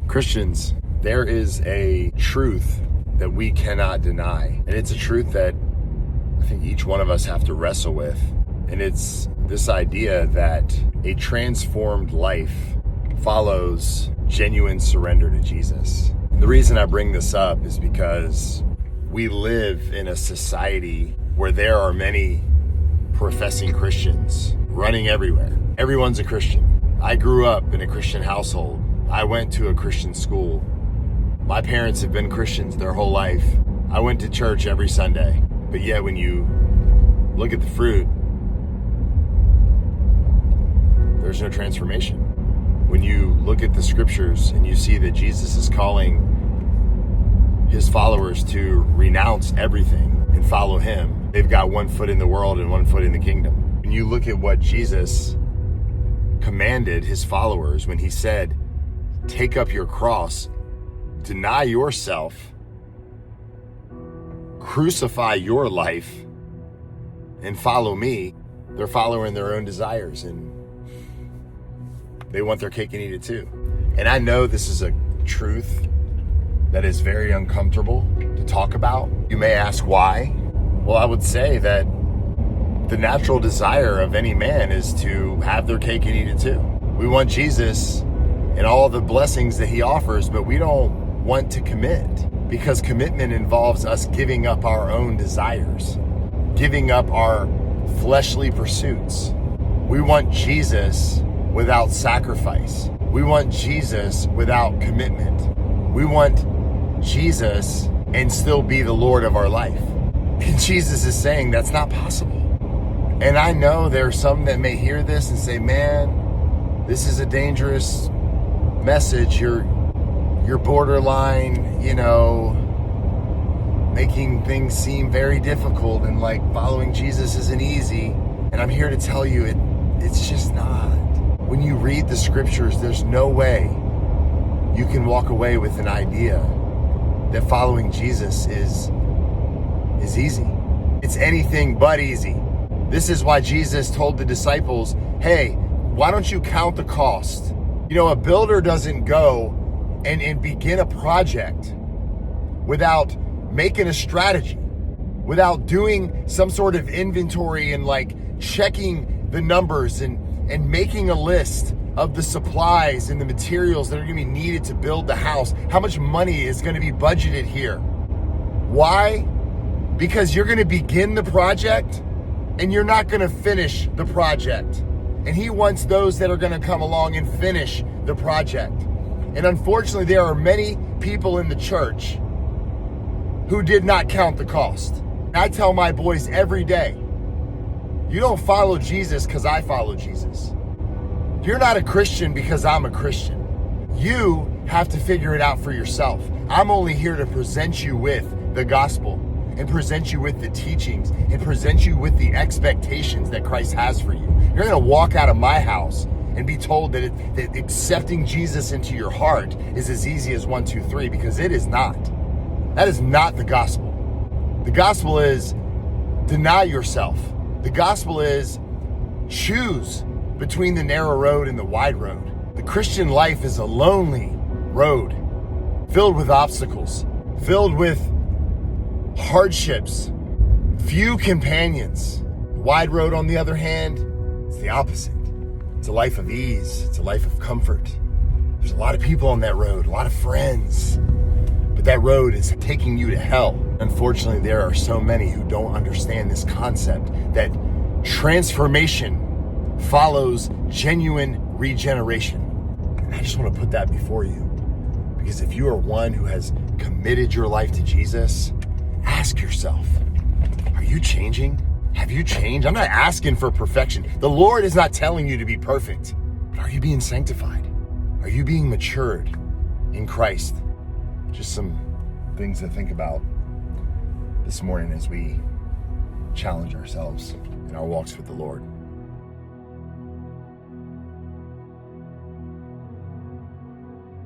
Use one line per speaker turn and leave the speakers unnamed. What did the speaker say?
Christians, there is a truth that we cannot deny. And it's a truth that I think each one of us have to wrestle with. And it's this idea that a transformed life follows genuine surrender to Jesus. And the reason I bring this up is because we live in a society where there are many professing Christians running everywhere. Everyone's a Christian. I grew up in a Christian household. I went to a Christian school. My parents have been Christians their whole life. I went to church every Sunday. But yet when you look at the fruit, there's no transformation. When you look at the scriptures and you see that Jesus is calling his followers to renounce everything and follow him, they've got one foot in the world and one foot in the kingdom. When you look at what Jesus commanded his followers when he said, take up your cross, deny yourself, crucify your life, and follow me, they're following their own desires and they want their cake and eat it too. And I know this is a truth that is very uncomfortable to talk about. You may ask why. Well, I would say that the natural desire of any man is to have their cake and eat it too. We want Jesus and all the blessings that he offers, but we don't want to commit, because commitment involves us giving up our own desires, giving up our fleshly pursuits. We want Jesus without sacrifice. We want Jesus without commitment. We want Jesus and still be the Lord of our life. And Jesus is saying that's not possible. And I know there are some that may hear this and say, man, this is a dangerous message. You're borderline, making things seem very difficult, and like following Jesus isn't easy. And I'm here to tell you it's just not. When you read the scriptures, there's no way you can walk away with an idea that following Jesus is easy. It's anything but easy. This is why Jesus told the disciples, hey, why don't you count the cost? A builder doesn't go and begin a project without making a strategy, without doing some sort of inventory and checking the numbers and making a list of the supplies and the materials that are going to be needed to build the house. How much money is going to be budgeted here? Why? Because you're going to begin the project and you're not going to finish the project. And he wants those that are going to come along and finish the project. And unfortunately, there are many people in the church who did not count the cost. And I tell my boys every day, you don't follow Jesus because I follow Jesus. You're not a Christian because I'm a Christian. You have to figure it out for yourself. I'm only here to present you with the gospel and present you with the teachings and present you with the expectations that Christ has for you. You're going to walk out of my house and be told that accepting Jesus into your heart is as easy as 1, 2, 3, because it is not. That is not the gospel. The gospel is deny yourself. The gospel is choose between the narrow road and the wide road. The Christian life is a lonely road filled with obstacles, filled with hardships, few companions. The wide road, on the other hand, it's the opposite. It's a life of ease. It's a life of comfort. There's a lot of people on that road, a lot of friends, but that road is taking you to hell. Unfortunately, there are so many who don't understand this concept that transformation follows genuine regeneration. And I just want to put that before you, because if you are one who has committed your life to Jesus, ask yourself, are you changing? Have you changed? I'm not asking for perfection. The Lord is not telling you to be perfect, but are you being sanctified? Are you being matured in Christ? Just some things to think about this morning as we challenge ourselves in our walks with the Lord.